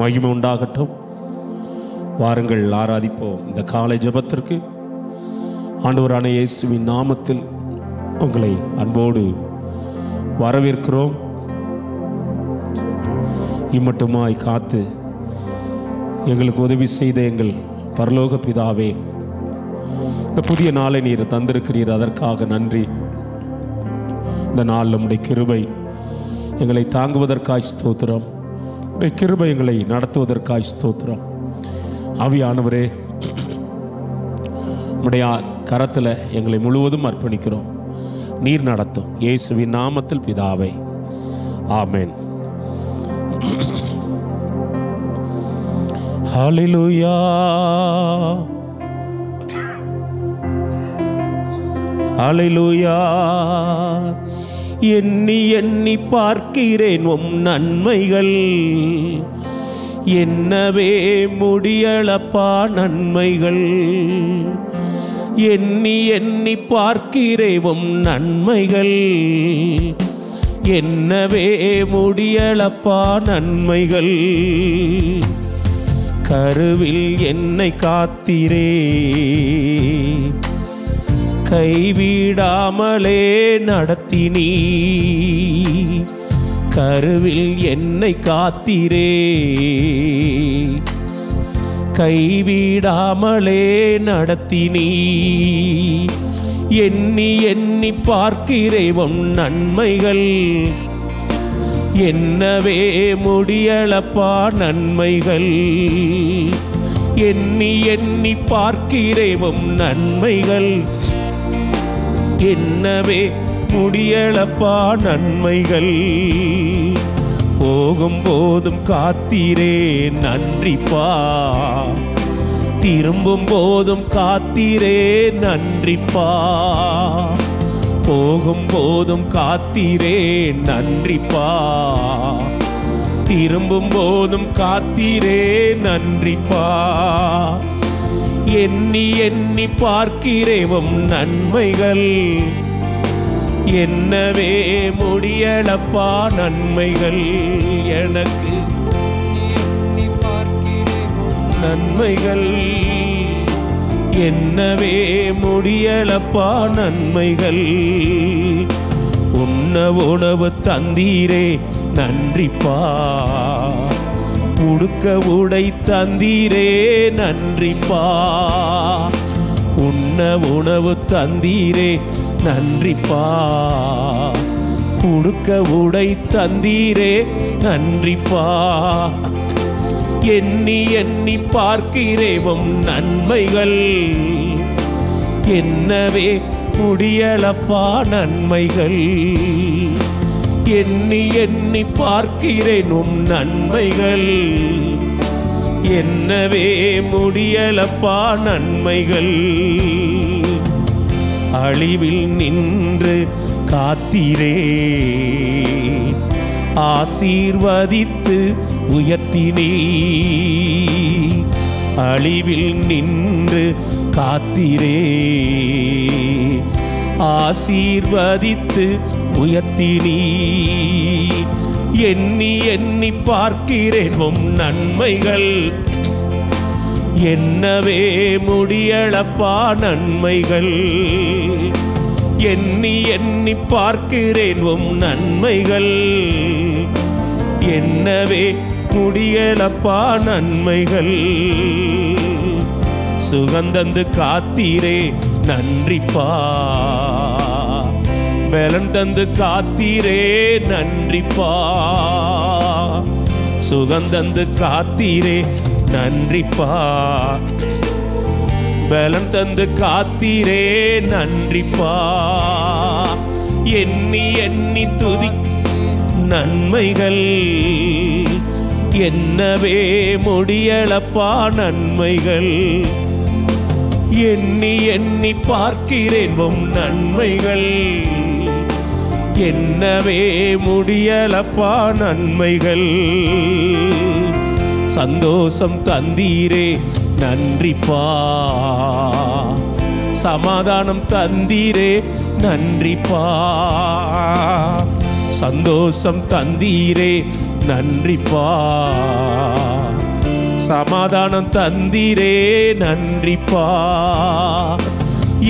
மகிமை உண்டாகட்டும். வாருங்கள் ஆராதிப்போம். இந்த காலை ஜெபத்திற்கு ஆண்டவரான இயேசுவின் நாமத்தில் உங்களை அன்போடு வரவேற்கிறோம். இம்மட்டுமாய் காத்து எங்களுக்கு உதவி செய்த எங்கள் பரலோக பிதாவே, இந்த புதிய நாளை நீர் தந்திருக்கிறீர், அதற்காக நன்றி. இந்த நாள் நம்முடைய கிருபை எங்களை தாங்குவதற்காய் ஸ்தோத்திரம். உடைய கிருபை எங்களை நடத்துவதற்காய் ஸ்தோத்திரம். ஆவியானவரே, உடைய கரத்தில் எங்களை முழுவதும் அர்ப்பணிக்கிறோம். நீர் நடத்தும். இயேசுவின் நாமத்தில் பிதாவே, ஆமென். ஹல்லேலூயா, ஹல்லேலூயா. எண்ணி எண்ணி பார்க்கிறேன் உம் நன்மைகள், என்னவே முடியலப்பா நன்மைகள். எண்ணி எண்ணி பார்க்கிறேன் உம் நன்மைகள், என்னவே முடியலப்பா நன்மைகள். கருவில் என்னை காத்தீரே, கைவிடாமலே நடத்தினீ. கருவில் என்னை காத்தீரே, கைவிடாமலே நடத்தினீ. எண்ணி எண்ணி பார்க்கிறேன் உம் நன்மைகள், என்னவே முடியலப்பா நன்மைகள். எண்ணி எண்ணி பார்க்கிறேன் உம் நன்மைகள், என்னவே முடியலப்பா நன்மைகள். போகும் போதும் காத்தீரே நன்றிப்பா, திரும்பும் போதும் காத்தீரே நன்றிப்பா. போகும் போதும் காத்தீரே நன்றிப்பா, திரும்பும் போதும் காத்தீரே நன்றிப்பா. எண்ணி எண்ணி பார்க்கிறேன் உம் நன்மைகள், என்னவே முடியலப்பா நன்மைகள். எனக்கு எண்ணி பார்க்கிறேன் நன்மைகள், என்னவே முடியலப்பா நன்மைகள். உண்ண உணவு தந்தீரே நன்றிப்பா, உடுக்க உடை தந்தீரே நன்றிப்பா. உண்ண உணவு தந்தீரே நன்றிப்பா, உடுக்க உடை தந்தீரே நன்றிப்பா. எண்ணி எண்ணி பார்க்கிறேன் உம் நன்மைகள், என்னவே முடியலப்பா நன்மைகள். எண்ணி எண்ணி பார்க்கிறேன் உம் நன்மைகள், என்னவே முடியலப்பா நன்மைகள். அழிவில் நின்று காத்தீரே, ஆசீர்வதித்து உயர்த்தினீ. அழிவில் நின்று காத்தீரே, ஆசீர்வதித்து உயர்த்தினீ. எண்ணி எண்ணி பார்க்கிறேன் உம் நன்மைகள், என்னவே முடியலப்பா நன்மைகள். எண்ணி எண்ணி பார்க்கிறேன் உம் நன்மைகள், என்னவே முடியலப்பா நன்மைகள். சுகந்தந்து காத்தீரே நன்றிப்பா, பலன் தந்து காத்தீரே நன்றிப்பா. சுகந்தந்து காத்தீரே நன்றிப்பா, பலன் தந்து காத்தீரே நன்றிப்பா. எண்ணி எண்ணி துதி நன்மைகள், என்னவே முடியலப்பா நன்மைகள். எண்ணி எண்ணி பார்க்கிறேன் உம் நன்மைகள், என்னவே முடியலப்பா நன்மைகள். சந்தோஷம் தந்தீரே நன்றிப்பா, சமாதானம் தந்தீரே நன்றிப்பா. சந்தோஷம் தந்தீரே நன்றிப்பா, சமாதானம் தந்தீரே நன்றிப்பா.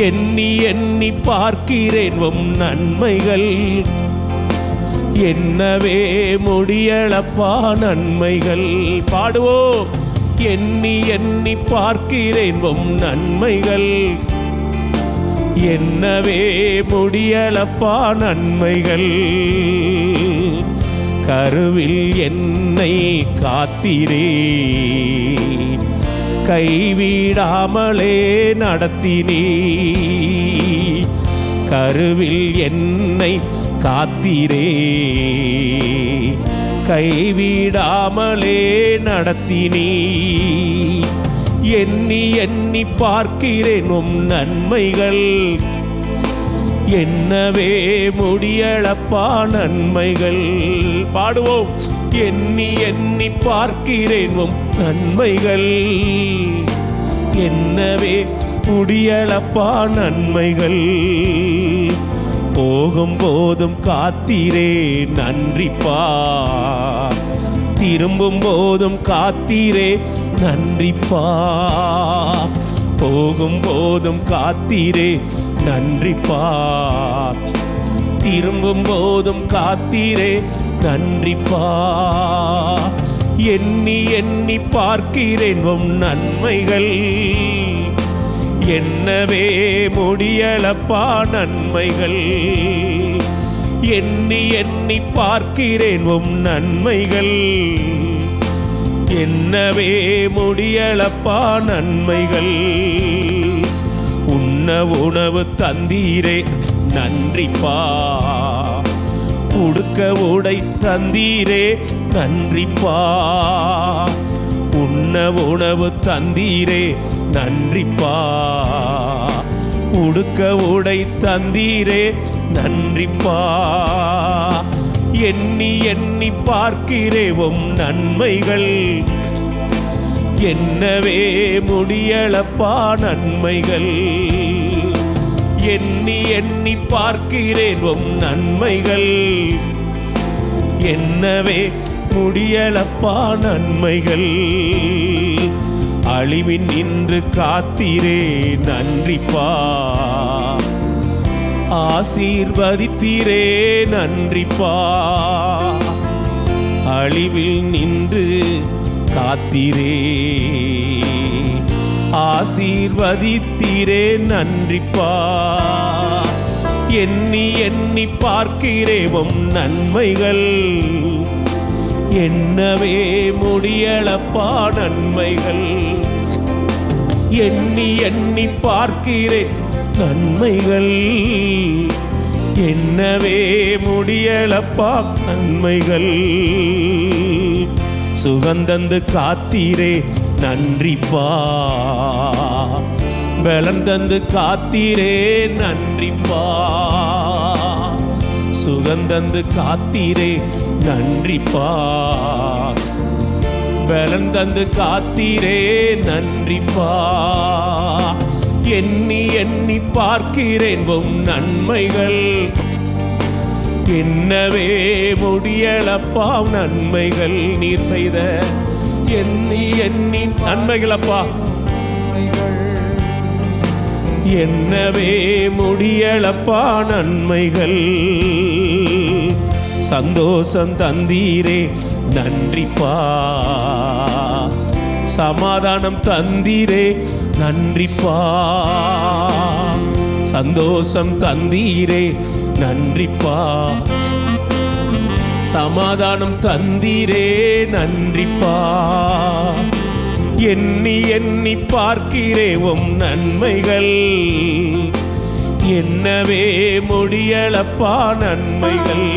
எண்ணி எண்ணி பார்க்கிறேன் உம் நன்மைகள், என்னவே முடியலப்பா நன்மைகள். பாடுவோம். எண்ணி எண்ணி பார்க்கிறேன் உம் நன்மைகள், என்னவே முடியலப்பா நன்மைகள். கருவில் என்னை காத்தீரே, கைவிடாமலே நடத்தினீ. கருவில் என்னை காத்தீரே, கைவிடாமலே நடத்தினீ. எண்ணி எண்ணி பார்க்கிறேன் உம் நன்மைகள், என்னவே முடியலப்பா நன்மைகள். பாடுவோம். எண்ணி எண்ணி பார்க்கிறேன் உம் நன்மைகள், என்னவே முடியலப்பா நன்மைகள். போகும் போதும் காத்தீரே நன்றிப்பா, திரும்பும் போதும் காத்தீரே நன்றிப்பா. போகும் போதும் காத்தீரே நன்றிப்பா, திரும்பும் போதும் காத்தீரே நன்றிப்பா. எண்ணி எண்ணி பார்க்கிறேன் உம் நன்மைகள், என்னவே முடியலப்பா நன்மைகள். எண்ணி எண்ணி பார்க்கிறேன் உம் நன்மைகள், என்னவே முடியலப்பா நன்மைகள். உண்ண உணவு தந்தீரே நன்றிப்பா, உடுக்க உடை தந்தீரே நன்றிப்பா. உண்ண உணவு தந்தீரே நன்றிப்பா, உடுக்க உடை தந்தீரே நன்றிப்பா. எண்ணி எண்ணி பார்க்கிறேன் உம் நன்மைகள், என்னவே முடியலப்பா நன்மைகள். எண்ணி எண்ணி பார்க்கிறேன் உம் நன்மைகள், என்னவே முடியலப்பா நன்மைகள். அழிவின் நின்று காத்தீரே நன்றிப்பா, ஆசீர்வதித்தீரே நன்றிப்பா. அழிவில் நின்று காத்தீரே, ஆசீர்வதித்தீரே நன்றிப்பா. எண்ணி எண்ணி பார்க்கிறேன் உம் நன்மைகள், என்னவே முடியலப்பா நன்மைகள். எண்ணி எண்ணி பார்க்கிறேன் நன்மைகள், என்னவே முடியலப்பா நன்மைகள். சுகந்தந்து காத்தீரே நன்றிப்பா, பலன் தந்து காத்தீரே நன்றிப்பா. சுகந்தந்து காத்தீரே நன்றிப்பா, பலன் தந்து காத்தீரே நன்றிப்பா. எண்ணி எண்ணி பார்க்கிறேன் உம் நன்மைகள், என்னவே முடியலப்பா நன்மைகள். நீர் செய்த எண்ணி எண்ணி நன்மைகளப்பா, என்னவே முடியலப்பா நன்மைகள். சந்தோஷம் தந்தீரே நன்றிப்பா, சமாதானம் தந்தீரே நன்றிப்பா. சந்தோஷம் தந்தீரே நன்றிப்பா, சமாதானம் தந்தீரே நன்றிப்பா. எண்ணி எண்ணி பார்க்கிறேன் உம் நன்மைகள், என்னவே முடியலப்பா நன்மைகள்.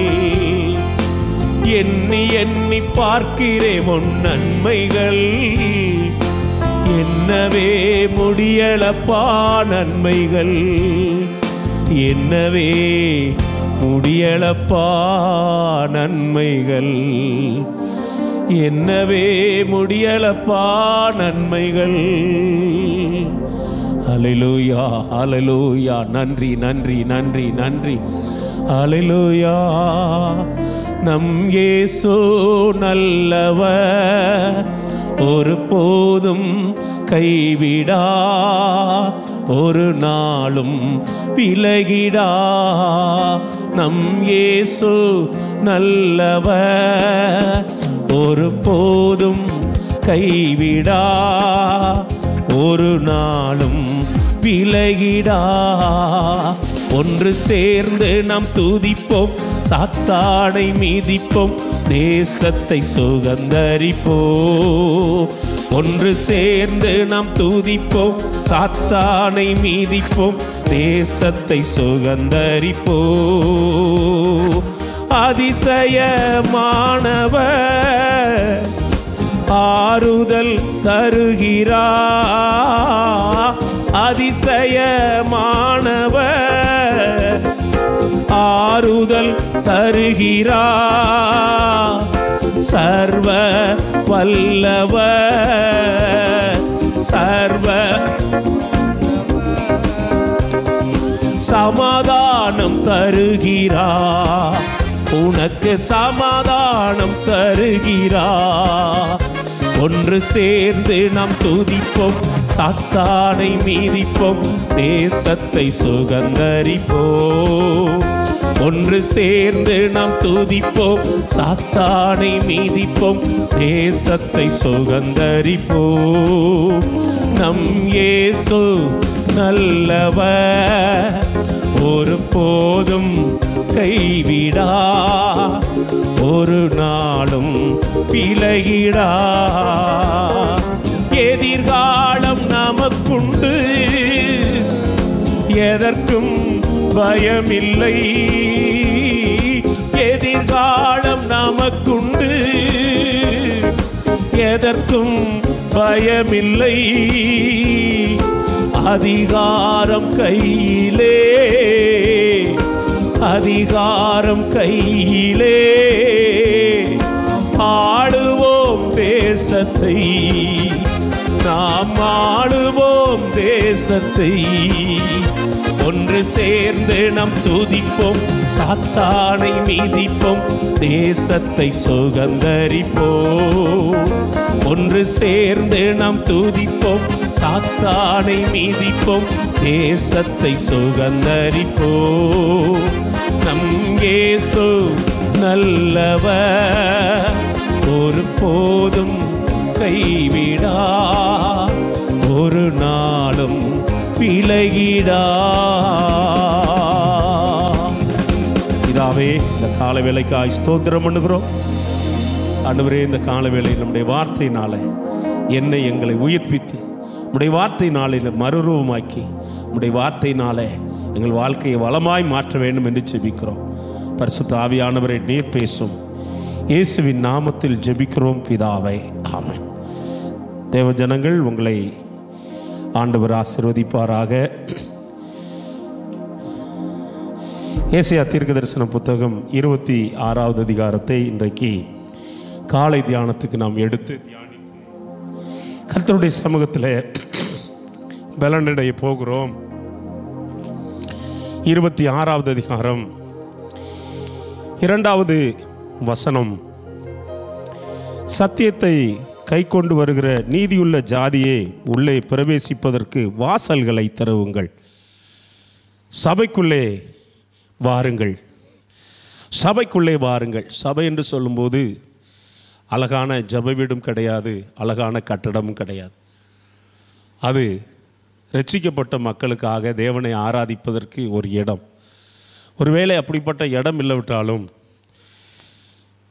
எண்ணி எண்ணி பார்க்கிறேன் உன் நன்மைகள், என்னவே முடியலப்பா நன்மைகள். என்னவே முடியலப்பா நன்மைகள், என்னவே முடியலப்பா நன்மைகள். ஹல்லேலூயா ஹல்லேலூயா. நன்றி நன்றி நன்றி நன்றி. ஹல்லேலூயா. நம் இயேசு நல்லவர், ஒரு போதும் கைவிடா, ஒரு நாளும் விலகிடா. நம் இயேசு நல்லவர், ஒரு போதும் கைவிடா, ஒரு நாளும் விலகிடா. ஒன்று சேர்ந்து நாம் துதிப்போம், சாத்தானை மீதிப்போம், தேசத்தை சுகந்தரிப்போம். ஒன்று சேர்ந்து நாம் துதிப்போம், சாத்தானை மீதிப்போம், தேசத்தை சுகந்தரிப்போம். அதிசயமானவர் ஆறுதல் தருகிறார், அதிசயமானவர் ஆறுதல் தருகிறார். சர்வ வல்லவர், சர்வ சமாதானம் தருகிறார், உனக்கு சமாதானம் தருகிறார். ஒன்று சேர்ந்து நாம் துதிப்போம், சாத்தானை மீதிப்போம், தேசத்தை சுகந்தரிப்போம். ஒன்று சேர்ந்து நாம் துதிப்போம், சாத்தானை மீதிப்போம், தேசத்தை சுகந்தரிப்போம். நம் இயேசு நல்லவர், ஒரு போதும் கைவிடா, ஒரு நாளும் விலகிடா. எதிர்காலம் நமக்குண்டு, எதற்கும் பயமில்லை. எதிர்காலம் நமக்குண்டு, எதற்கும் பயமில்லை. அதிகாரம் கையிலே, அதிகாரம் கையிலே, ஆளுவோம் தேசத்தை, நாம் ஆளுவோம் தேசத்தை. ஒன்று சேர்ந்து நாம் துதிப்போம், சாத்தானை மீதிப்போம், தேசத்தை சுகந்தரிப்போம். ஒன்று சேர்ந்து நாம் துதிப்போம், சாத்தானை மீதிப்போம், தேசத்தை சுகந்தரிப்போம். நம் இயேசு நல்லவர், ஒரு போதும் கைவிடா, ஒரு நாளும் விலகிடா. பிதாவே, இந்த கால வேளைக்காய் ஸ்தோத்திரம் பண்ணுகிறோம். ஆண்டவரே, இந்த கால வேளை நம்முடைய வார்த்தையினால என்னை எங்களை உயிர்ப்பித்து, உம்முடைய வார்த்தையினாலே மறுரூபமாக்கி, உம்முடைய வார்த்தையினாலே எங்கள் வாழ்க்கையை வளமாய் மாற்ற வேண்டும் என்று ஜெபிக்கிறோம். பரிசுத்த ஆவியானவரை நீர் பேசும், இயேசுவின் நாமத்தில் ஜெபிக்கிறோம் பிதாவே, ஆமென். தேவ ஜனங்கள், உங்களை ஆண்டவர் ஆசீர்வதிப்பாராக. ஏசாயா தீர்க்கதரிசன புத்தகம் 26வது அதிகாரத்தை இன்றைக்கு காலை தியானத்துக்கு நாம் எடுத்து தியானித்து கர்த்தருடைய சமூகத்தில் பலனடைய போகிறோம். 26வது அதிகாரம் 2வது வசனம், சத்தியத்தை கை கொண்டு வருகிற நீதியுள்ள ஜாதியே உள்ளே பிரவேசிப்பதற்கு வாசல்களை திறவுங்கள், சபைக்குள்ளே வாருங்கள், சபைக்குள்ளே வாருங்கள். சபை என்று சொல்லும்போது அழகான ஜப வீடும் கிடையாது, அழகான கட்டடமும் கிடையாது. அது ரட்சிக்கப்பட்ட மக்களுக்காக தேவனை ஆராதிப்பதற்கு ஒரு இடம். ஒருவேளை அப்படிப்பட்ட இடம் இல்லாவிட்டாலும்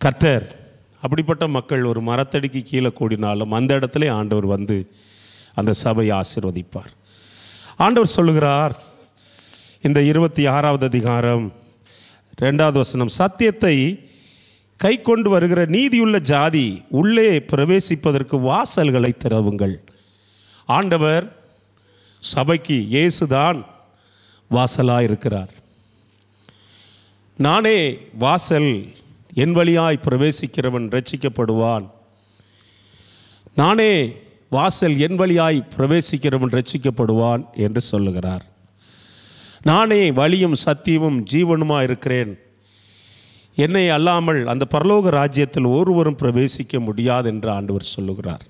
கர்த்தர் அப்படிப்பட்ட மக்கள் ஒரு மரத்தடிக்கு கீழே கூடினாலும் அந்த இடத்துல ஆண்டவர் வந்து அந்த சபையை ஆசீர்வதிப்பார். ஆண்டவர் சொல்லுகிறார் இந்த 26வது அதிகாரம் 2வது வசனம், சத்தியத்தை கை கொண்டு வருகிற நீதியுள்ள ஜாதி உள்ளே பிரவேசிப்பதற்கு வாசல்களை திறவுங்கள். ஆண்டவர் சபைக்கு இயேசுதான் வாசலாக இருக்கிறார். நானே வாசல், என் வழியாய் பிரவேசிக்கிறவன் ரட்சிக்கப்படுவான். நானே வாசல், என் வழியாய் பிரவேசிக்கிறவன் ரட்சிக்கப்படுவான் என்று சொல்லுகிறார். நானே வழியும் சத்தியமும் ஜீவனுமாக இருக்கிறேன். என்னை அல்லாமல் அந்த பரலோக ராஜ்யத்தில் ஒருவரும் பிரவேசிக்க முடியாது என்று ஆண்டவர் சொல்லுகிறார்.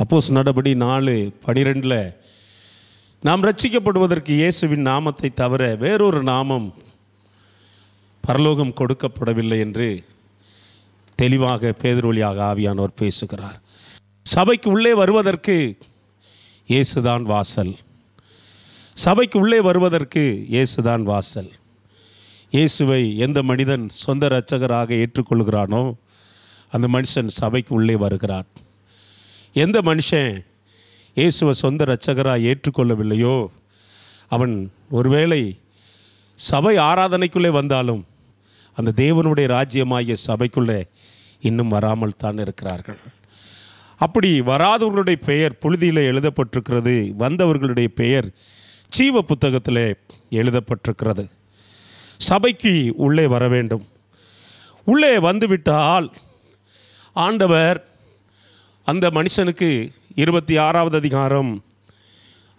அப்போஸ் நடபடி 4:12 நாம் ரட்சிக்கப்படுவதற்கு இயேசுவின் நாமத்தை தவிர வேறொரு நாமம் பரலோகம் கொடுக்கப்படவில்லை என்று தெளிவாக பேதுரு வழியாக ஆவியானவர் பேசுகிறார். சபைக்கு உள்ளே வருவதற்கு இயேசுதான் வாசல். சபைக்கு உள்ளே வருவதற்கு இயேசுதான் வாசல். இயேசுவை எந்த மனிதன் சொந்த இரட்சகராக ஏற்றுக்கொள்கிறானோ அந்த மனுஷன் சபைக்கு உள்ளே வருகிறான். எந்த மனுஷன் இயேசுவை சொந்த இரட்சகராக ஏற்றுக்கொள்ளவில்லையோ அவன் ஒருவேளை சபை ஆராதனைக்குள்ளே வந்தாலும் அந்த தேவனுடைய ராஜ்யமாகிய சபைக்குள்ளே இன்னும் வராமல் தான் இருக்கிறார்கள். அப்படி வராதவர்களுடைய பெயர் புழுதியில் எழுதப்பட்டிருக்கிறது, வந்தவர்களுடைய பெயர் ஜீவ புத்தகத்தில் எழுதப்பட்டிருக்கிறது. சபைக்கு உள்ளே வர வேண்டும். உள்ளே வந்துவிட்டால் ஆண்டவர் அந்த மனுஷனுக்கு 26வது அதிகாரம்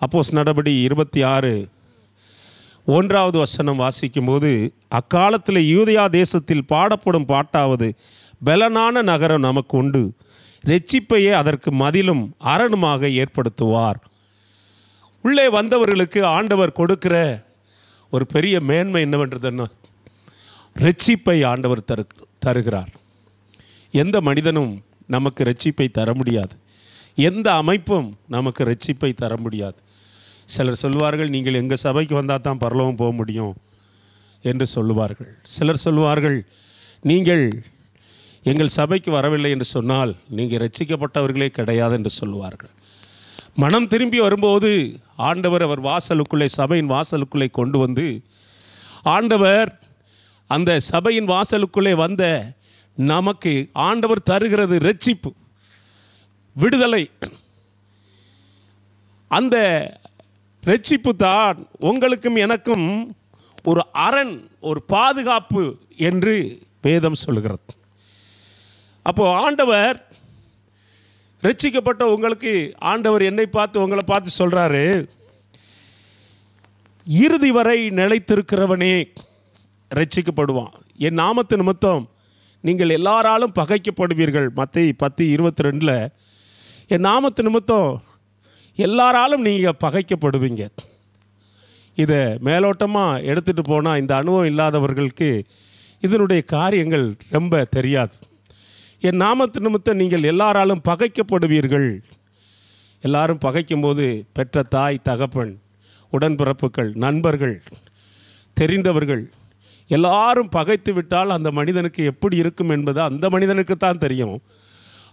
அப்போஸ் நடபடி 26:1 வசனம் வாசிக்கும்போது, அக்காலத்தில் யூதயா தேசத்தில் பாடப்படும் பாட்டாவது, பலனான நகரம் நமக்கு உண்டு, இரட்சிப்பையே அதற்கு மதிலும் அரணுமாக ஏற்படுத்துவார். உள்ளே வந்தவர்களுக்கு ஆண்டவர் கொடுக்கிற ஒரு பெரிய மேன்மை என்னவென்றதுன்னா, இரட்சிப்பை ஆண்டவர் தருகிறார். எந்த மனிதனும் நமக்கு இரட்சிப்பை தர முடியாது. எந்த அமைப்பும் நமக்கு இரட்சிப்பை தர முடியாது. சிலர் சொல்வார்கள், நீங்கள் எங்கள் சபைக்கு வந்தால் தான் பரலோகம் போக முடியும் என்று சொல்லுவார்கள். சிலர் சொல்வார்கள், நீங்கள் எங்கள் சபைக்கு வரவில்லை என்று சொன்னால் நீங்கள் இரட்சிக்கப்பட்டவர்களே கிடையாது என்று சொல்லுவார்கள். மனம் திரும்பி வரும்போது ஆண்டவர் அவர் வாசலுக்குள்ளே, சபையின் வாசலுக்குள்ளே கொண்டு வந்து, ஆண்டவர் அந்த சபையின் வாசலுக்குள்ளே வந்த நமக்கு ஆண்டவர் தருகிறது இரட்சிப்பு, விடுதலை. அந்த இரட்சிப்பு தான் உங்களுக்கும் எனக்கும் ஒரு அரண், ஒரு பாதுகாப்பு என்று வேதம் சொல்கிறது. அப்போது ஆண்டவர் ரட்சிக்கப்பட்ட உங்களுக்கு ஆண்டவர் என்னை பார்த்து உங்களை பார்த்து சொல்கிறாரு, இறுதி வரை நிலைத்திருக்கிறவனே ரட்சிக்கப்படுவான். என் நாமத்து நிமித்தம் நீங்கள் எல்லாராலும் பகைக்கப்படுவீர்கள். மத்தேயு 10:22 என் நாமத்து நிமித்தம் எல்லாராலும் நீங்கள் பகைக்கப்படுவீங்க. இதை மேலோட்டமாக எடுத்துகிட்டு போனால் இந்த அனுபவம் இல்லாதவர்களுக்கு இதனுடைய காரியங்கள் ரொம்ப தெரியாது. என் நாமத்து நிமித்தம் நீங்கள் எல்லாராலும் பகைக்கப்படுவீர்கள். எல்லாரும் பகைக்கும்போது பெற்ற தாய், தகப்பன், உடன்பிறப்புகள், நண்பர்கள், தெரிந்தவர்கள் எல்லாரும் பகைத்து விட்டால் அந்த மனிதனுக்கு எப்படி இருக்கும் என்பது அந்த மனிதனுக்கு தான் தெரியும்.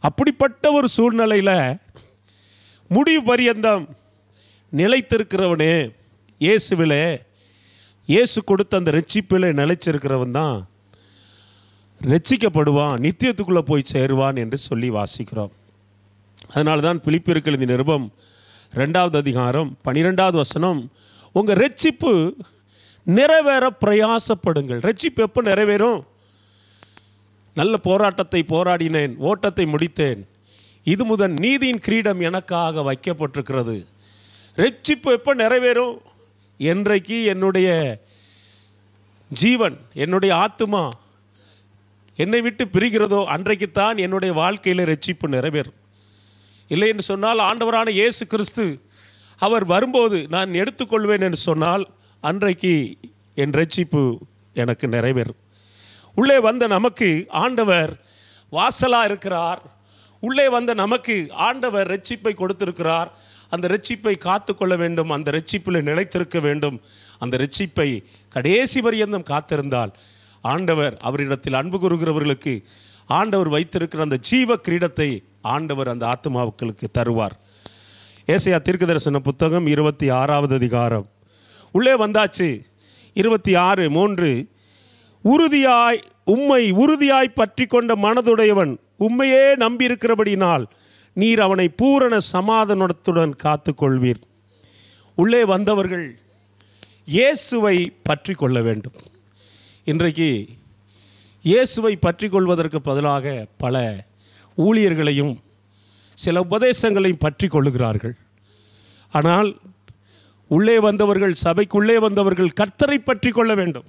அப்படிப்பட்ட ஒரு சூழ்நிலையில் முடிவு பரியந்தம் நிலைத்திருக்கிறவனே இயேசுவிலே, இயேசு கொடுத்த அந்த ரட்சிப்பில் நிலைச்சிருக்கிறவன் தான் ரட்சிக்கப்படுவான், நித்தியத்துக்குள்ளே போய் சேருவான் என்று சொல்லி வாசிக்கிறோம். அதனால தான் பிலிப்பியருக்கு எழுதிய நிருபம் 2வது அதிகாரம் 12வது வசனம், உங்கள் ரட்சிப்பு நிறைவேற பிரயாசப்படுங்கள். ரட்சிப்பு எப்போ நிறைவேறும்? நல்ல போராட்டத்தை போராடினேன், ஓட்டத்தை முடித்தேன், இது முதல் நீதியின் கிரீடம் எனக்காக வைக்கப்பட்டிருக்கிறது. ரட்சிப்பு எப்போ நிறைவேறும்? என்றைக்கு என்னுடைய ஜீவன், என்னுடைய ஆத்துமா என்னை விட்டு பிரிகிறதோ அன்றைக்குத்தான் என்னுடைய வாழ்க்கையில் ரட்சிப்பு நிறைவேறும். இல்லை என்று சொன்னால், ஆண்டவரான இயேசு கிறிஸ்து அவர் வரும்போது நான் எடுத்துக்கொள்வேன் என்று சொன்னால் அன்றைக்கு என் ரட்சிப்பு எனக்கு நிறைவேறும். உள்ளே வந்த நமக்கு ஆண்டவர் வாசலாக இருக்கிறார். உள்ளே வந்த நமக்கு ஆண்டவர் ரட்சிப்பை கொடுத்திருக்கிறார். அந்த ரட்சிப்பை காத்து கொள்ள வேண்டும், அந்த ரட்சிப்பில் நிலைத்திருக்க வேண்டும். அந்த ரட்சிப்பை கடைசி பரியந்தம் காத்திருந்தால் ஆண்டவர் அவரிடத்தில் அன்பு கூறுகிறவர்களுக்கு ஆண்டவர் வைத்திருக்கிற அந்த ஜீவ கிரீடத்தை ஆண்டவர் அந்த ஆத்துமாவுக்களுக்கு தருவார். ஏசாயா தீர்க்கதரிசன புத்தகம் 26வது அதிகாரம் உள்ளே வந்தாச்சு. 26:3 உறுதியாய் உம்மை உறுதியாய் பற்றி கொண்ட மனதுடையவன் உம்மையே நம்பியிருக்கிறபடினால் நீர் அவனை பூரண சமாதானத்துடன் காத்து கொள்வீர். உள்ளே வந்தவர்கள் இயேசுவை பற்றி கொள்ள வேண்டும். இன்றைக்கு இயேசுவை பற்றி கொள்வதற்கு பதிலாக பல ஊழியர்களையும் சில உபதேசங்களையும் பற்றி கொள்ளுகிறார்கள். ஆனால் உள்ளே வந்தவர்கள், சபைக்குள்ளே வந்தவர்கள் கர்த்தரை பற்றி கொள்ள வேண்டும்.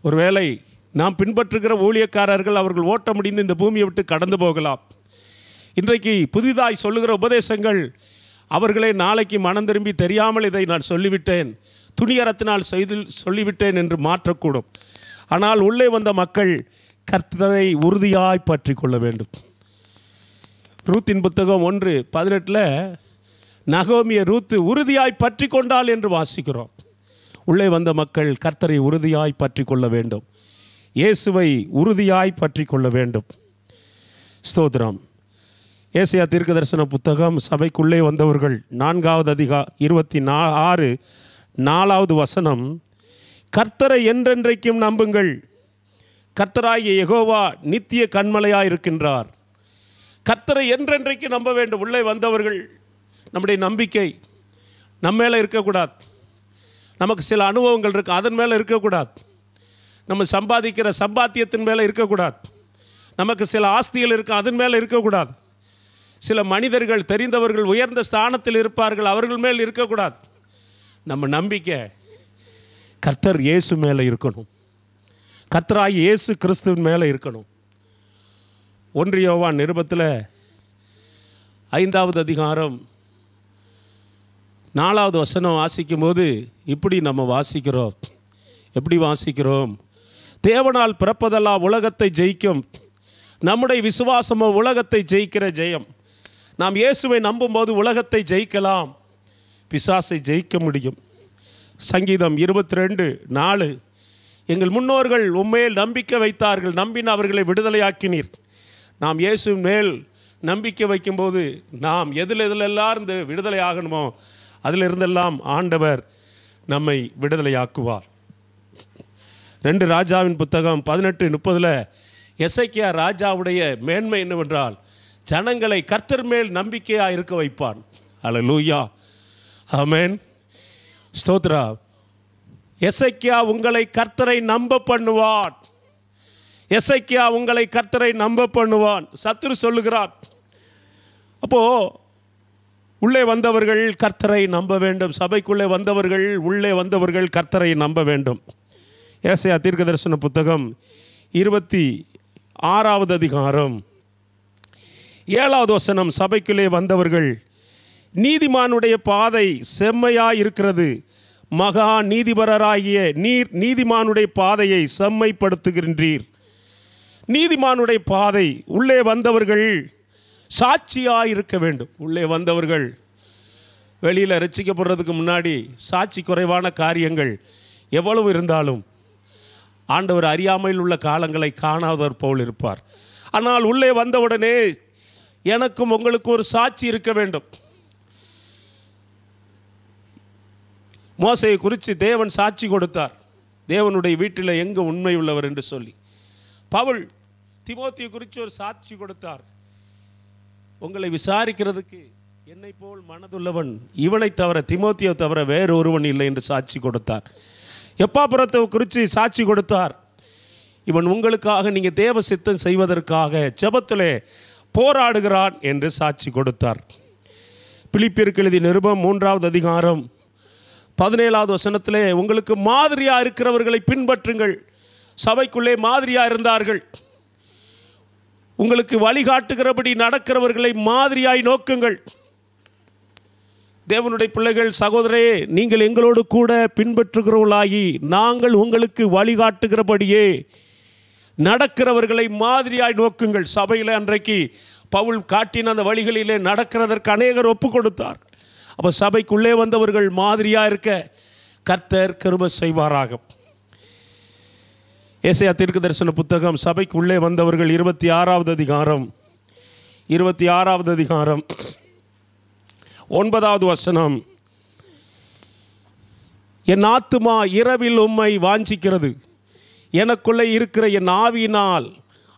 ஒருவேளை நாம் பின்பற்றுகிற ஊழியக்காரர்கள் அவர்கள் ஓட்ட முடிந்து இந்த பூமியை விட்டு கடந்து போகலாம். இன்றைக்கு புதிதாய் சொல்லுகிற உபதேசங்கள் அவர்களே நாளைக்கு மனம் திரும்பி தெரியாமல் இதை நான் சொல்லிவிட்டேன், துணியரத்தினால் சொல்லிவிட்டேன் என்று மாற்றக்கூடும். ஆனால் உள்ளே வந்த மக்கள் கர்த்தரை உறுதியாய் பற்றி கொள்ள வேண்டும். ரூத்தின் புத்தகம் 1:18 நகோமிய ரூத்து உறுதியாய் பற்றி கொண்டாள் என்று வாசிக்கிறோம். உள்ளே வந்த மக்கள் கர்த்தரை உறுதியாய் பற்றி கொள்ள வேண்டும், இயேசுவை உறுதியாய் பற்றி கொள்ள வேண்டும். ஸ்தோத்திரம். ஏசாயா தீர்க்கதரிசன புத்தகம் சபைக்குள்ளே வந்தவர்கள் 4:26 4வது வசனம், கர்த்தரை என்றென்றைக்கும் நம்புங்கள், கர்த்தராகிய யெகோவா நித்திய கன்மலையாய் இருக்கின்றார். கர்த்தரை என்றென்றைக்கு நம்ப வேண்டும். உள்ளே வந்தவர்கள் நம்முடைய நம்பிக்கை நம்ம மேலே இருக்கக்கூடாது. நமக்கு சில அனுபவங்கள் இருக்குது, அதன் மேலே இருக்கக்கூடாது. நம்ம சம்பாதிக்கிற சம்பாத்தியத்தின் மேலே இருக்கக்கூடாது. நமக்கு சில ஆஸ்திகள் இருக்குது, அதன் மேலே இருக்கக்கூடாது. சில மனிதர்கள் தெரிந்தவர்கள் உயர்ந்த ஸ்தானத்தில் இருப்பார்கள், அவர்கள் மேல் இருக்கக்கூடாது. நம்ம நம்பிக்கை கர்த்தர் இயேசு மேலே இருக்கணும், கர்த்தராகி இயேசு கிறிஸ்துவின் மேலே இருக்கணும். 1 யோவான் நிருபத்தில் 5வது அதிகாரம் 4வது வசனம் வாசிக்கும் போது இப்படி நம்ம வாசிக்கிறோம். எப்படி வாசிக்கிறோம்? தேவனால் பிறப்பதெல்லாம் உலகத்தை ஜெயிக்கும், நம்முடைய விசுவாசமோ உலகத்தை ஜெயிக்கிற ஜெயம். நாம் இயேசுவை நம்பும்போது உலகத்தை ஜெயிக்கலாம், பிசாசை ஜெயிக்க முடியும். சங்கீதம் 22:4 எங்கள் முன்னோர்கள் உம்மேல் நம்பிக்கை வைத்தார்கள், நம்பின அவர்களை விடுதலையாக்கினீர். நாம் இயேசு மேல் நம்பிக்கை வைக்கும்போது நாம் எதிலெல்லாம் இருந்து விடுதலை ஆகணுமோ அதிலிருந்தெல்லாம் ஆண்டவர் நம்மை விடுதலையாக்குவார். 2 ராஜாவின் புத்தகம் 18:30 எசேக்கியா ராஜாவுடைய மேன்மை என்னவென்றால் ஜனங்களை கர்த்தர் மேல் நம்பிக்கையாக இருக்க வைப்பான். அல்லேலூயா, ஆமென், ஸ்தோத்ரா. எசேக்கியா உங்களை கர்த்தரை நம்ப பண்ணுவான், எசேக்கியா உங்களை கர்த்தரை நம்ப பண்ணுவான் சத்துரு சொல்லுகிறான். அப்போது உள்ளே வந்தவர்கள் கர்த்தரை நம்ப வேண்டும். சபைக்குள்ளே வந்தவர்கள், உள்ளே வந்தவர்கள் கர்த்தரை நம்ப வேண்டும். ஏசாயா தீர்க்கதரிசன புத்தகம் 26வது அதிகாரம் 7வது வசனம், சபைக்குள்ளே வந்தவர்கள் நீதிமானுடைய பாதை செம்மையாய் இருக்கிறது, மகா நீதிபரராகிய நீர் நீதிமானுடைய பாதையை செம்மைப்படுத்துகின்றீர். நீதிமானுடைய பாதை, உள்ளே வந்தவர்கள் சாட்சியாக இருக்க வேண்டும். உள்ளே வந்தவர்கள் வெளியில் ரட்சிக்கப்படுறதுக்கு முன்னாடி சாட்சி குறைவான காரியங்கள் எவ்வளவு இருந்தாலும் ஆண்டவர் அறியாமையில் உள்ள காலங்களை காணாதவர் போல் இருப்பார். ஆனால் உள்ளே வந்தவுடனே எனக்கும் உங்களுக்கு ஒரு சாட்சி இருக்க வேண்டும். மோசேயை குறித்து தேவன் சாட்சி கொடுத்தார், தேவனுடைய வீட்டில் எங்கே உண்மை உள்ளவர் என்று சொல்லி. பவுல் தீமோத்தேயை குறித்து ஒரு சாட்சி கொடுத்தார், உங்களை விசாரிக்கிறதுக்கு என்னை போல் மனதுள்ளவன் இவனை தவிர, தீமோத்தேயை தவிர வேறு ஒருவன் இல்லை என்று சாட்சி கொடுத்தார். எப்பாப்புரத்தை குறித்து சாட்சி கொடுத்தார், இவன் உங்களுக்காக நீங்கள் தேவ சித்தம் செய்வதற்காக ஜெபத்திலே போராடுகிறான் என்று சாட்சி கொடுத்தார். பிலிப்பியருக்கு எழுதிய நிருபம் 3வது அதிகாரம் 17வது வசனத்திலே உங்களுக்கு மாதிரியாக இருக்கிறவர்களை பின்பற்றுங்கள். சபைக்குள்ளே மாதிரியாக இருந்தார்கள். உங்களுக்கு வழிகாட்டுகிறபடி நடக்கிறவர்களை மாதிரியாய் நோக்குங்கள். தேவனுடைய பிள்ளைகள், சகோதரே, நீங்கள் எங்களோடு கூட பின்பற்றுகிறவர்களாகி நாங்கள் உங்களுக்கு வழிகாட்டுகிறபடியே நடக்கிறவர்களை மாதிரியாய் நோக்குங்கள். சபையில் அன்றைக்கு பவுல் காட்டின அந்த வழிகளிலே நடக்கிறதற்கு அநேகர் ஒப்பு கொடுத்தார். அப்போ சபைக்குள்ளே வந்தவர்கள் மாதிரியாக இருக்க கர்த்தர் கிருபை செய்வாராக. ஏசாயா தீர்க்கதரிசன புத்தகம் சபைக்குள்ளே வந்தவர்கள் 26வது அதிகாரம் 9வது வசனம், என் ஆத்துமா இரவில் உம்மை வாஞ்சிக்கிறது, எனக்குள்ளே இருக்கிற என் ஆவியினால்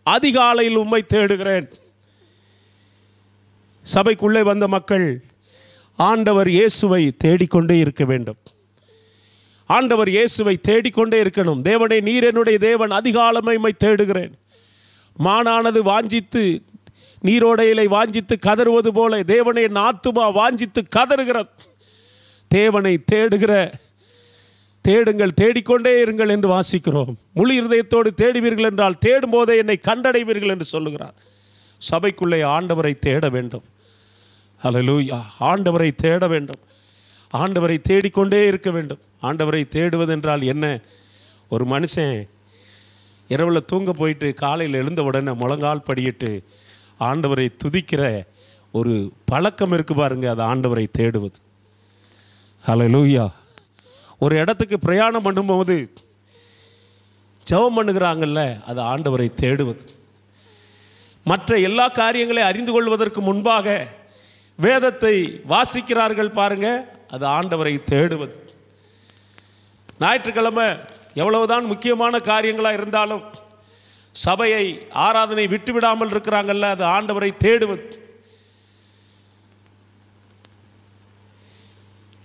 அதிகாலையில் உம்மை தேடுகிறேன். சபைக்குள்ளே வந்த மக்கள் ஆண்டவர் இயேசுவை தேடிக்கொண்டே இருக்க வேண்டும். ஆண்டவர் இயேசுவை தேடிக்கொண்டே இருக்கணும். தேவனே, நீர் என்னுடைய தேவன், அதிகாலமை தேடுகிறேன். மானானது வாஞ்சித்து நீரோடையிலை வாஞ்சித்து கதறுவது போல தேவனை என் ஆத்துமா வாஞ்சித்து கதறுகிறது. தேவனை தேடுங்கள், தேடிக்கொண்டே இருங்கள் என்று வாசிக்கிறோம். முழு இருதயத்தோடு தேடுவீர்கள் என்றால் தேடும் போதே என்னை கண்டடைவீர்கள் என்று சொல்லுகிறார். சபைக்குள்ளே ஆண்டவரை தேட வேண்டும். ஹல்லேலூயா. ஆண்டவரை தேட வேண்டும். ஆண்டவரை தேடிக்கொண்டே இருக்க வேண்டும். ஆண்டவரை தேடுவதென்றால் என்ன? ஒரு மனுஷன் இரவில் தூங்க போயிட்டு காலையில் எழுந்த உடனே முழங்கால் படியிட்டு ஆண்டவரை துதிக்கிற ஒரு பழக்கம் இருக்கு பாருங்க, அது ஆண்டவரை தேடுவது. ஹல்லேலூயா. ஒரு இடத்துக்கு பிரயாணம் பண்ணும்போது ஜெபம் பண்ணுகிறாங்கல்ல, அது ஆண்டவரை தேடுவது. மற்ற எல்லா காரியங்களையும் அறிந்து கொள்வதற்கு முன்பாக வேதத்தை வாசிக்கிறார்கள் பாருங்க, அது ஆண்டவரை தேடுவது. ஞாயிற்றுக்கிழமை எவ்வளவுதான் முக்கியமான காரியங்களாக இருந்தாலும் சபையை ஆராதனை விட்டுவிடாமல் இருக்கிறாங்கல்ல, அது ஆண்டவரை தேடுவது.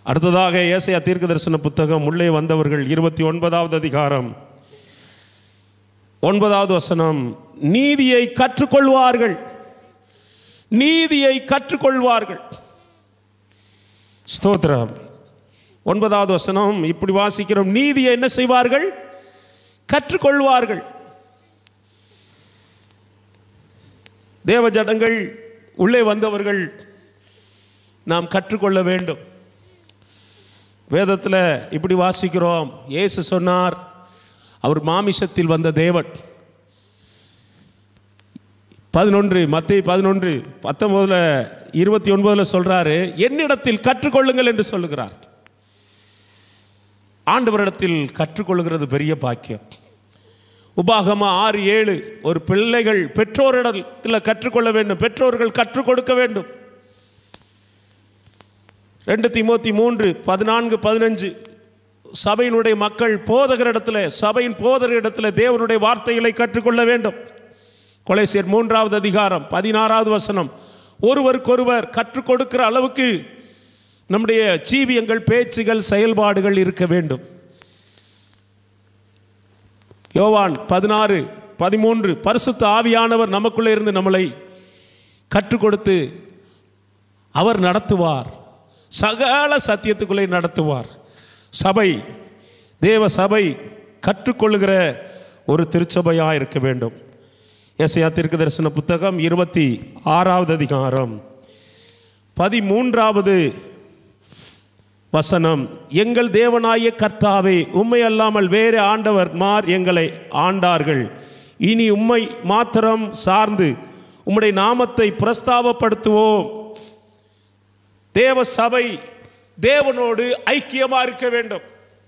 அடுத்ததாக ஏசாயா தீர்க்கதரிசன புத்தகம் உள்ளே வந்தவர்கள் 29வது அதிகாரம் 9வது வசனம். நீதியை கற்றுக்கொள்வார்கள், நீதியை கற்றுக்கொள்வார்கள். ஸ்தோத்திரம். 9வது வசனம் இப்படி வாசிக்கிறோம், நீதியை என்ன செய்வார்கள்? கற்றுக்கொள்வார்கள். தேவ ஜனங்கள் உள்ளே வந்தவர்கள் நாம் கற்றுக்கொள்ள வேண்டும். வேதத்தில் இப்படி வாசிக்கிறோம், இயேசு சொன்னார், அவர் மாமிசத்தில் வந்த தேவன். 11 மத்தேயு 11:19 சொல்றாரு, என்னிடத்தில் கற்றுக்கொள்ளுங்கள் என்று சொல்லுகிறார். ஆண்டவரிடத்தில் கற்றுக்கொள்ளுகிறது பெரிய பாக்கியம். உபாகம 6:7 ஒரு பிள்ளைகள் பெற்றோரிடத்தில் கற்றுக்கொள்ள வேண்டும், பெற்றோர்கள் கற்றுக் கொடுக்க வேண்டும். 2 தீமோத்தி 3:14-15 சபையினுடைய மக்கள் போதகரிடத்தில், சபையின் போதகரிடத்தில் தேவனுடைய வார்த்தைகளை கற்றுக்கொள்ள வேண்டும். கொலோசியர் 3வது அதிகாரம் 16வது வசனம், ஒருவருக்கொருவர் கற்றுக் கொடுக்கிற அளவுக்கு நம்முடைய ஜீவியங்கள், பேச்சுகள், செயல்பாடுகள் இருக்க வேண்டும். யோவான் 16:13 பரிசுத்த ஆவியானவர் நமக்குள்ளே இருந்து நம்மளை கற்றுக் கொடுத்து அவர் நடத்துவார், சகல சத்தியத்துக்குள்ளே நடத்துவார். சபை, தேவ சபை கற்றுக்கொள்ளுகிற ஒரு திருச்சபையாக இருக்க வேண்டும். ஏசாயா தீர்க்கதரிசன புத்தகம் 26வது அதிகாரம் 13வது வசனம், எங்கள் தேவனாய கர்த்தாவே, உம்மை அல்லாமல் வேறு ஆண்டவர் மார் எங்களை ஆண்டார்கள். இனி உம்மை மாத்திரம் சார்ந்து உம்முடைய நாமத்தை பிரஸ்தாபப்படுத்துவோம். தேவ சபை தேவனோடு ஐக்கியமாக இருக்க வேண்டும்.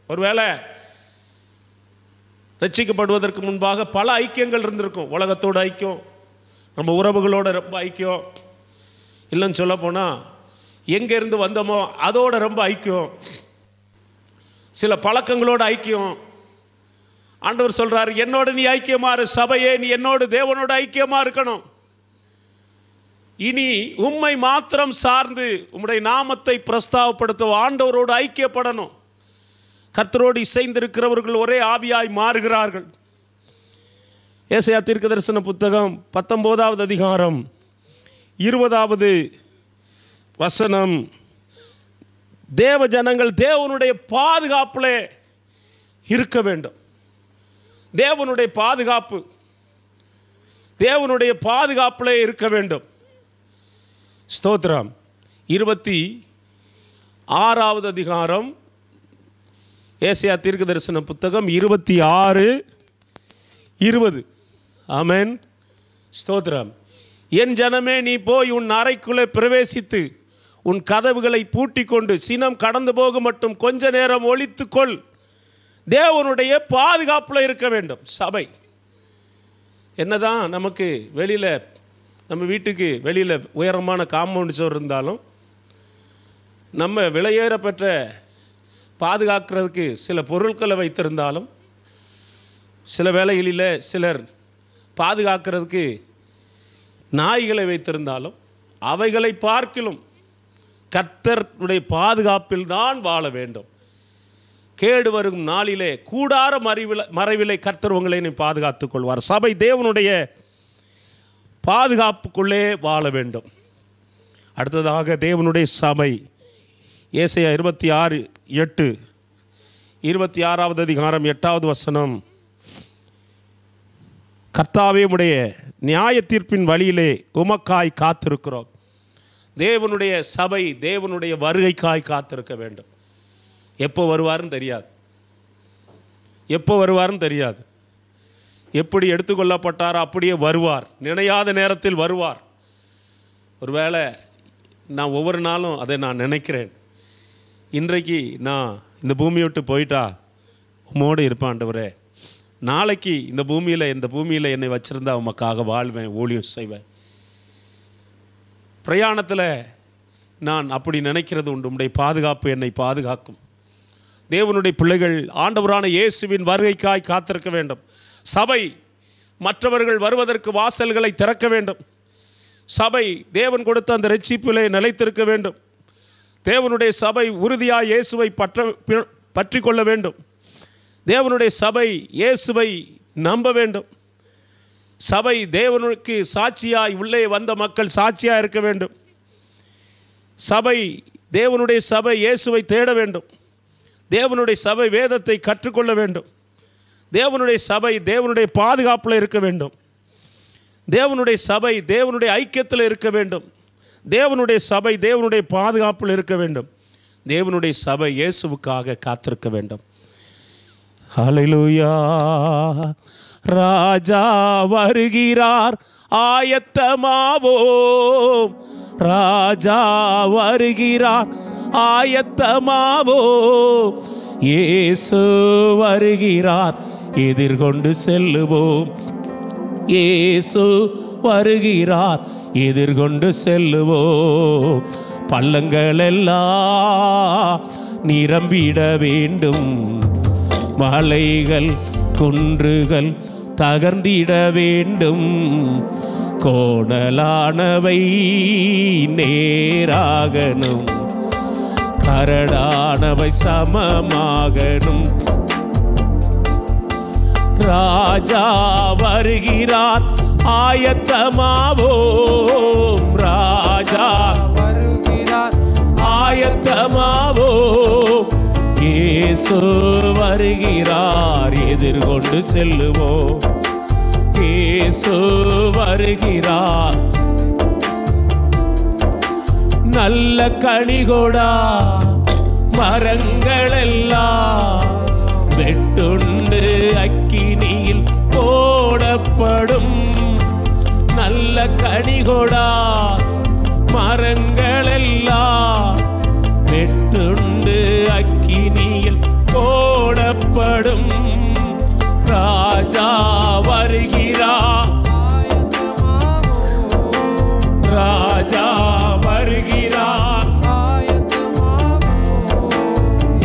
ஒருவேளை ரட்சிக்கப்படுவதற்கு முன்பாக பல ஐக்கியங்கள் இருந்திருக்கும். உலகத்தோடு ஐக்கியம், நம்ம உறவுகளோட ரொம்ப ஐக்கியம், இல்லைன்னு சொல்ல போனால் எங்கேருந்து வந்தோமோ அதோட ரொம்ப ஐக்கியம், சில பழக்கங்களோட ஐக்கியம். ஆண்டவர் சொல்றாரு, என்னோட நீ ஐக்கியமா இரு, சபையே நீ என்னோடு தேவனோட ஐக்கியமா இருக்கணும். இனி உம்மை மாத்திரம் சார்ந்து உம்முடைய நாமத்தை பிரஸ்தாபப்படுத்த ஆண்டவரோடு ஐக்கியப்படணும். கர்த்தரோடு இசைந்திருக்கிறவர்கள் ஒரே ஆவியாய் மாறுகிறார்கள். ஏசாயா தீர்க்கதரிசன புத்தகம் 19வது அதிகாரம் 20வது வசனம், தேவ ஜனங்கள் தேவனுடைய பாதுகாப்பிலே இருக்க வேண்டும். தேவனுடைய பாதுகாப்பு, தேவனுடைய பாதுகாப்பிலே இருக்க வேண்டும். ஸ்தோத்திரம். 26வது அதிகாரம் ஏசாயா தீர்க்கதரிசன புத்தகம் 26:20. ஆமென். ஸ்தோத்திரம். என் ஜனமே, நீ போய் உன் அறைக்குள்ளே பிரவேசித்து உன் கதவுகளை பூட்டிக்கொண்டு சினம் கடந்து போக மட்டும் கொஞ்ச நேரம் ஒளித்துக்கொள். தேவனுடைய பாதுகாப்பில் இருக்க வேண்டும். சபை என்னதான் நமக்கு வெளியில், நம்ம வீட்டுக்கு வெளியில் உயரமான காம்பவுண்ட் சுவர் இருந்தாலும், நம்ம விலையேற பெற்ற பாதுகாக்கிறதுக்கு சில பொருட்களை வைத்திருந்தாலும், சில வேளைகளில் சிலர் பாதுகாக்கிறதுக்கு நாய்களை வைத்திருந்தாலும், அவைகளை பார்க்கிலும் கர்த்தருடைய பாதுகாப்பில் தான் வாழ வேண்டும். கேடு வரும் நாளிலே கூடார மறைவிலை கர்த்தர் உங்களை பாதுகாத்துக் கொள்வார். சபை தேவனுடைய பாதுகாப்புக்குள்ளே வாழ வேண்டும். அடுத்ததாக தேவனுடைய சபை, ஏசாயா 26:8, 26வது அதிகாரம் 8வது வசனம், கர்த்தாவே உம்முடைய நியாய தீர்ப்பின் வழியிலே உமக்காய் காத்திருக்கிறோம். தேவனுடைய சபை தேவனுடைய வருகைக்காய் காத்திருக்க வேண்டும். எப்போ வருவாருன்னு தெரியாது, எப்போ வருவாருன்னு தெரியாது. எப்படி எடுத்துக்கொள்ளப்பட்டாரோ அப்படியே வருவார். நினையாத நேரத்தில் வருவார். ஒருவேளை நான் ஒவ்வொரு நாளும் அதை நான் நினைக்கிறேன், இன்றைக்கு நான் இந்த பூமியை விட்டு போயிட்டா உம்மோடு இருப்பேன் ஆண்டவரே, நாளைக்கு இந்த பூமியில் என்னை வச்சுருந்தா உமக்காக வாழ்வேன், ஊழியம் செய்வேன். பிரயாணத்தில் நான் அப்படி நினைக்கிறது உண்டு. உம்முடைய பாதுகாப்பு என்னை பாதுகாக்கும். தேவனுடைய பிள்ளைகள் ஆண்டவரான இயேசுவின் வருகைக்காய் காத்திருக்க வேண்டும். சபை மற்றவர்கள் வருவதற்கு வாசல்களை திறக்க வேண்டும். சபை தேவன் கொடுத்த அந்த இரட்சிப்பிலே நிலைத்திருக்க வேண்டும். தேவனுடைய சபை உறுதியாய் இயேசுவை பற்றி கொள்ள வேண்டும். தேவனுடைய சபை இயேசுவை நம்ப வேண்டும். சபை தேவனுக்கு சாட்சியாய் உள்ளே வந்த மக்கள் சாட்சியாக இருக்க வேண்டும். சபை தேவனுடைய சபை இயேசுவை தேட வேண்டும். தேவனுடைய சபை வேதத்தை கற்றுக்கொள்ள வேண்டும். தேவனுடைய சபை தேவனுடைய பாதுகாப்பில் இருக்க வேண்டும். தேவனுடைய சபை தேவனுடைய ஐக்கியத்தில் இருக்க வேண்டும். தேவனுடைய சபை தேவனுடைய பாதுகாப்பில் இருக்க வேண்டும். தேவனுடைய சபை இயேசுவுக்காக காத்திருக்க வேண்டும். ஹல்லேலூயா. ராஜா வருகிறார், ஆயத்தமாவோம். ராஜா வருகிறார், ஆயத்தமாவோம். இயேசு வருகிறார், எதிர்கொண்டு செல்லுவோம். இயேசு வருகிறார், எதிர்கொண்டு செல்லுவோம். பள்ளங்கள் எல்லாம் நிரம்பிட வேண்டும். மலைகள் குன்றுகள் தகர்ந்திட வேண்டும். கோணலானவை நேராகணும், கரடானவை சமமாகணும். ராஜா வருகிறார், ஆயத்தமாவோம். ராஜா வருகிறார், ஆயத்தமாவோம். இயேசு வருகிறார், எதிர்கொண்டு செல்லுவோம். இயேசு வருகிறார். நல்ல கனிகொடா மரங்களெல்லாம் வெட்டுண்டு அக்கினியில் போடப்படும். நல்ல கனிகொடா மரங்களெல்லாம் வெட்டுண்டு அக்கினியில் போடப்படும். ராஜா வருகிறார், ராஜா வருகிறார்.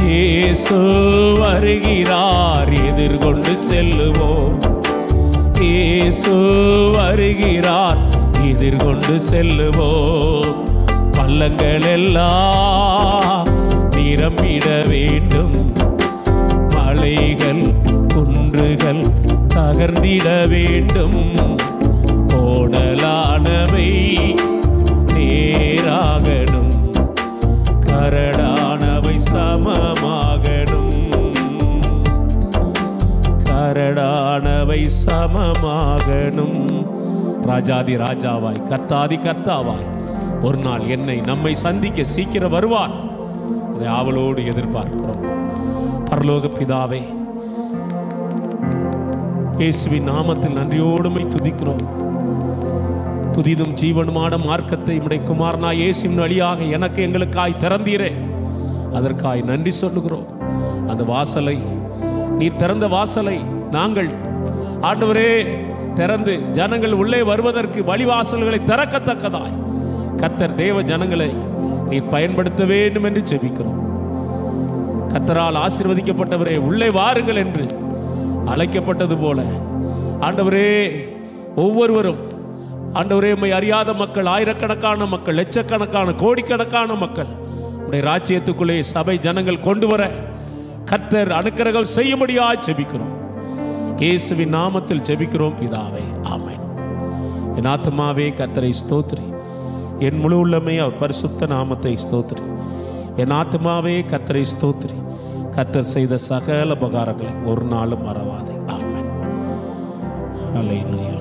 இயேசு வருகிறார், எதிர்கொண்டு செல்லுவோம். இயேசு வருகிறார், எதிர்கொண்டு செல்லுவோம். பள்ளங்கள் எல்லாம் நிரம்பிட வேண்டும். மலைகள் குன்றுகள் தகர்ந்திட வேண்டும். கோணலானவை நேராகணும், கரடானவை சமமாகணும். கரடானவை சமமாகணும். ராஜாதி ராஜாவாய் கர்த்தாதி கர்த்தாவாய் ஒரு நாள் நம்மை சந்திக்க சீக்கிரம் வருவார். அதை ஆவலோடு எதிர்பார்க்கிறோம். பரலோக பிதாவே, இயேசுவின் நாமத்தில் நன்றியோடுமை துதிக்கிறோம். துதிதும் ஜீவனுமான மார்க்கத்தை உம்முடைய குமாரனா இயேசுவின் வழியாக எனக்கு எங்களுக்காய் திறந்தீரே, அதற்காய் நன்றி சொல்லுகிறோம். அந்த வாசலை நீர் திறந்த வாசலை நாங்கள் ஆண்டவரே திறந்து ஜனங்கள் உள்ளே வருவதற்கு வழிவாசல்களை திறக்கத்தக்கதாய் கர்த்தர் தேவ ஜனங்களை நீர் பயன்படுத்த வேண்டும் என்று ஜெபிக்கிறோம். கர்த்தரால் ஆசீர்வதிக்கப்பட்டவரே உள்ளே வாருங்கள் என்று அழைக்கப்பட்டது போல ஆண்டவரே ஒவ்வொருவரும் ஆண்டவரே உம்மை அறியாத மக்கள், ஆயிரக்கணக்கான மக்கள், லட்சக்கணக்கான கோடிக்கணக்கான மக்கள் உம்முடைய ராஜ்யத்துக்குள்ளே சபை ஜனங்கள் கொண்டு வர கர்த்தர் அனுக்கிரகம் செய்யும்படியாய் ஜெபிக்கிறோம். இயேசுவின் நாமத்தில் ஜெபிக்கிறோம் பிதாவே, ஆமென். என் ஆத்துமாவே கர்த்தரை ஸ்தோத்திரி, என் முழு உள்ளமே அவர் பரிசுத்த நாமத்தை ஸ்தோத்திரி. என் ஆத்துமாவே கர்த்தரை ஸ்தோத்திரி, கர்த்தர் செய்த சகல உபகாரங்களை ஒரு நாளும் மறவாதே. ஆமென். ஹல்லேலூயா.